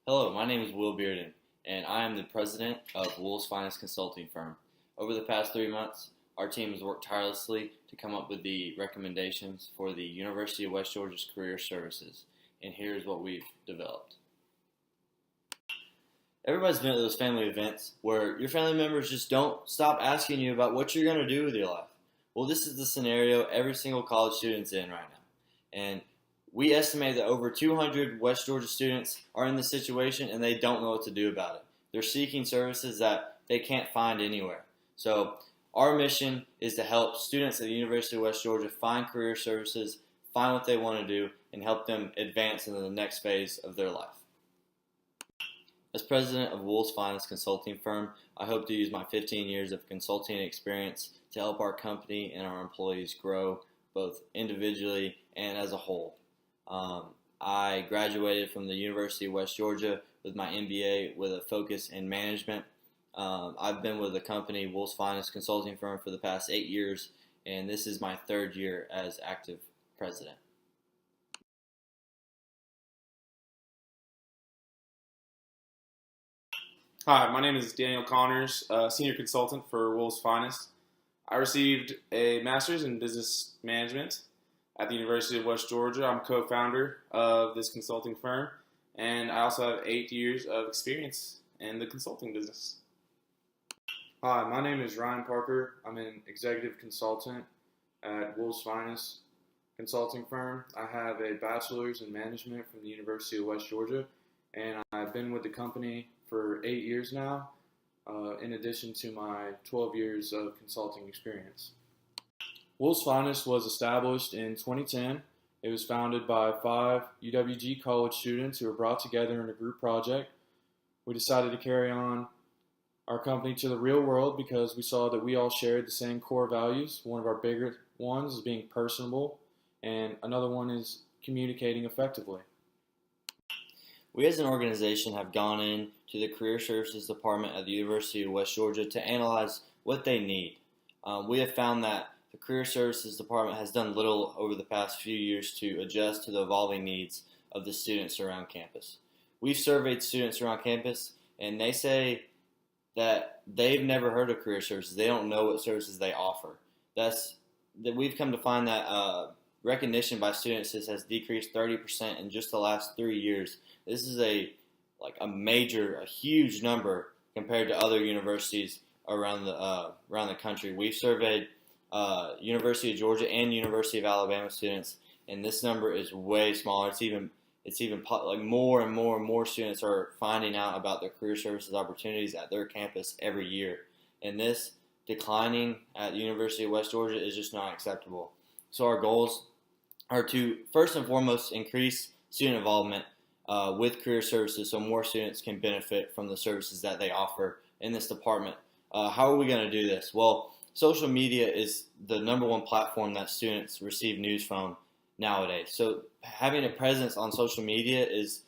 Hello, my name is Will Bearden, and I am the president of Wool's Finest Consulting Firm. Over the past 3 months, our team has worked tirelessly to come up with the recommendations for the University of West Georgia's Career Services, and here's what we've developed. Everybody's been at those family events where your family members just don't stop asking you about what you're going to do with your life. Well, this is the scenario every single college student's in right now. And we estimate that over 200 West Georgia students are in this situation and they don't know what to do about it. They're seeking services that they can't find anywhere. So our mission is to help students at the University of West Georgia find career services, find what they want to do, and help them advance into the next phase of their life. As president of Wool's Finest Consulting Firm, I hope to use my 15 years of consulting experience to help our company and our employees grow both individually and as a whole. I graduated from the University of West Georgia with my MBA with a focus in management. I've been with the company Wool's Finest Consulting Firm for the past 8 years, and this is my 3rd year as active president. Hi, my name is Daniel Connors, Senior Consultant for Wool's Finest. I received a Master's in Business Management at the University of West Georgia. I'm co-founder of this consulting firm, and I also have 8 years of experience in the consulting business. Hi, my name is Ryan Parker. I'm an executive consultant at Wool's Finest Consulting Firm. I have a bachelor's in management from the University of West Georgia, and I've been with the company for 8 years now, in addition to my 12 years of consulting experience. Wool's Finest was established in 2010. It was founded by 5 UWG college students who were brought together in a group project. We decided to carry on our company to the real world because we saw that we all shared the same core values. One of our bigger ones is being personable, and another one is communicating effectively. We as an organization have gone in to the Career Services Department at the University of West Georgia to analyze what they need. We have found that the Career Services Department has done little over the past few years to adjust to the evolving needs of the students around campus. We've surveyed students around campus, and they say that they've never heard of career services. They don't know what services they offer. We've come to find that recognition by students has decreased 30% in just the last 3 years. This is a huge number compared to other universities around the country. We've surveyed University of Georgia and University of Alabama students, and this number is way smaller. It's even more and more students are finding out about their career services opportunities at their campus every year, and this declining at the University of West Georgia is just not acceptable. So our goals are to first and foremost increase student involvement with career services so more students can benefit from the services that they offer in this department. How are we going to do this? Well, social media is the #1 platform that students receive news from nowadays. So having a presence on social media is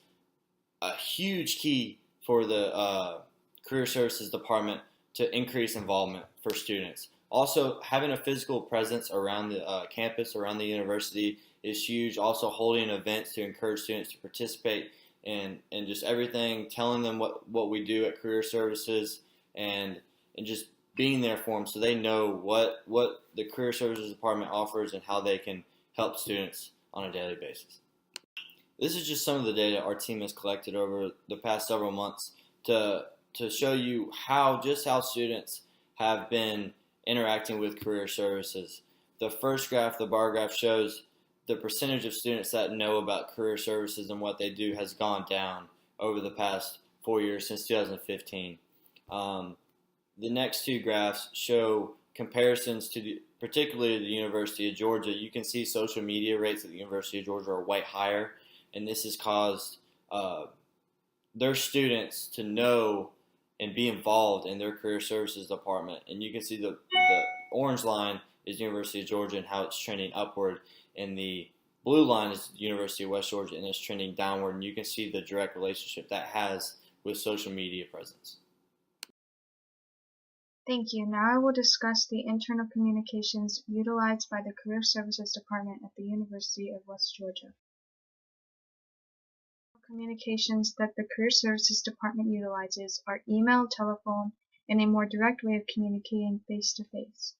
a huge key for the Career Services Department to increase involvement for students. Also, having a physical presence around the campus, around the university is huge. Also, holding events to encourage students to participate in just everything, telling them what we do at Career Services, and just being there for them so they know what the Career Services Department offers and how they can help students on a daily basis. This is just some of the data our team has collected over the past several months to show you how students have been interacting with career services. The first graph, the bar graph, shows the percentage of students that know about career services and what they do has gone down over the past 4 years since 2015. The next 2 graphs show comparisons to particularly the University of Georgia. You can see social media rates at the University of Georgia are way higher, and this has caused their students to know and be involved in their career services department. And you can see the orange line is University of Georgia and how it's trending upward, and the blue line is University of West Georgia and it's trending downward. And you can see the direct relationship that has with social media presence. Thank you. Now I will discuss the internal communications utilized by the Career Services Department at the University of West Georgia. communications that the Career Services Department utilizes are email, telephone, and a more direct way of communicating face-to-face.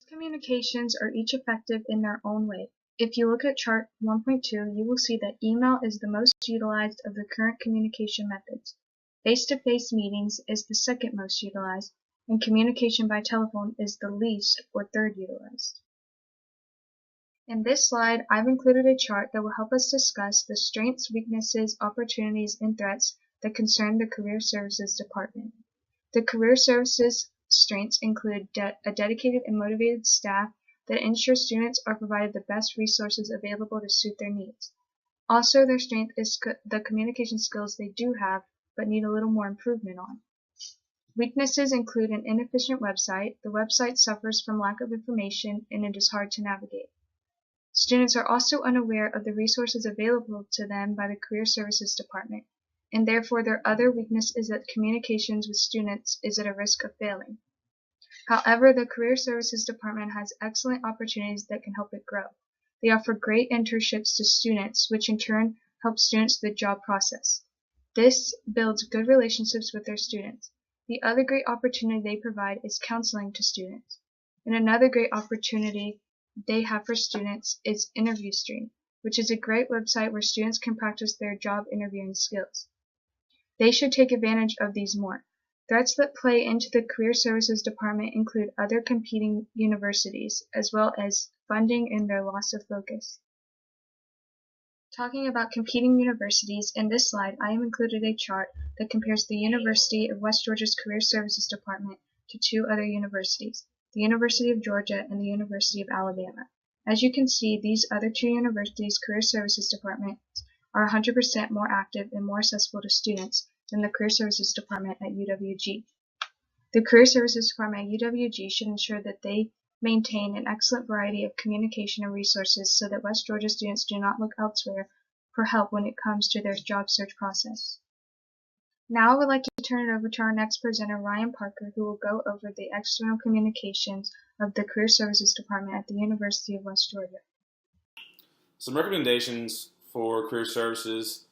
Communications are each effective in their own way. If you look at chart 1.2, you will see that email is the most utilized of the current communication methods. Face-to-face meetings is the second most utilized, and communication by telephone is the least or third utilized. In this slide, I've included a chart that will help us discuss the strengths, weaknesses, opportunities, and threats that concern the Career Services Department. The Career Services strengths include a dedicated and motivated staff that ensure students are provided the best resources available to suit their needs. Also, their strength is the communication skills they do have, but need a little more improvement on. Weaknesses include an inefficient website. The website suffers from lack of information and it is hard to navigate. Students are also unaware of the resources available to them by the Career Services Department, and therefore their other weakness is that communications with students is at a risk of failing. However, the Career Services Department has excellent opportunities that can help it grow. They offer great internships to students, which in turn helps students through the job process. This builds good relationships with their students. The other great opportunity they provide is counseling to students. And another great opportunity they have for students is Interview Stream, which is a great website where students can practice their job interviewing skills. They should take advantage of these more. Threats that play into the Career Services Department include other competing universities, as well as funding and their loss of focus. Talking about competing universities, in this slide I have included a chart that compares the University of West Georgia's Career Services Department to two other universities, the University of Georgia and the University of Alabama. As you can see, these other two universities' Career Services Departments are 100% more active and more accessible to students than the Career Services Department at UWG. The Career Services Department at UWG should ensure that they maintain an excellent variety of communication and resources so that West Georgia students do not look elsewhere for help when it comes to their job search process. Now I would like to turn it over to our next presenter, Ryan Parker, who will go over the external communications of the Career Services Department at the University of West Georgia. Some recommendations for career services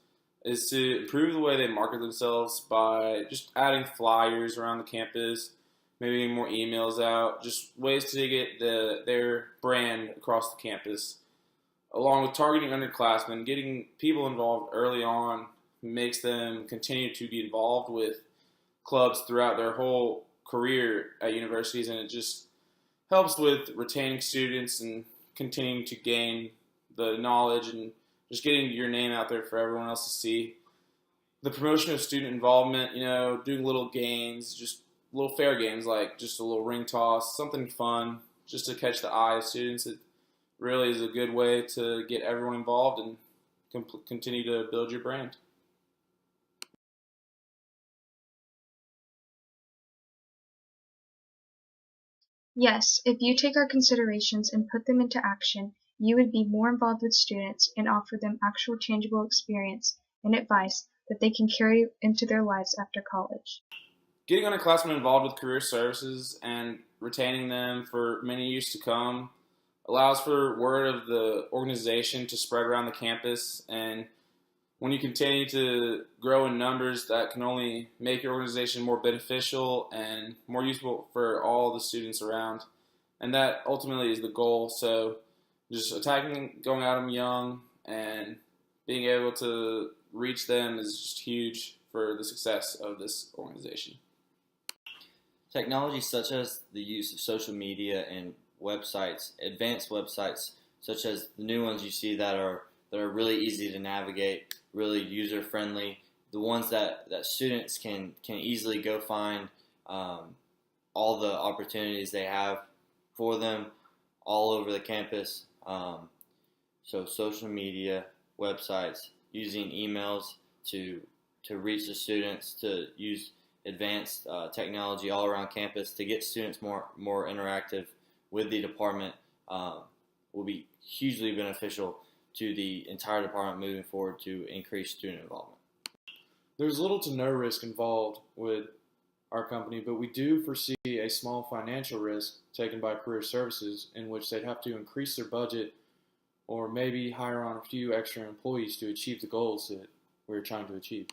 is to improve the way they market themselves by just adding flyers around the campus, maybe getting more emails out, just ways to get their brand across the campus. Along with targeting underclassmen, getting people involved early on makes them continue to be involved with clubs throughout their whole career at universities, and it just helps with retaining students and continuing to gain the knowledge and just getting your name out there for everyone else to see. The promotion of student involvement, doing little games, just little fair games like just a little ring toss, something fun, just to catch the eye of students. It really is a good way to get everyone involved and continue to build your brand. Yes, if you take our considerations and put them into action, you would be more involved with students and offer them actual tangible experience and advice that they can carry into their lives after college. Getting underclassmen involved with career services and retaining them for many years to come allows for word of the organization to spread around the campus, and when you continue to grow in numbers, that can only make your organization more beneficial and more useful for all the students around. And that ultimately is the goal. So just going at them young and being able to reach them is just huge for the success of this organization. Technology such as the use of social media and websites, advanced websites, such as the new ones you see that are really easy to navigate, really user-friendly, the ones that students can easily go find all the opportunities they have for them all over the campus. So social media, websites, using emails to reach the students, to use advanced technology all around campus to get students more interactive with the department will be hugely beneficial to the entire department moving forward to increase student involvement. There's little to no risk involved with our company, but we do foresee a small financial risk taken by career services in which they'd have to increase their budget or maybe hire on a few extra employees to achieve the goals that we're trying to achieve.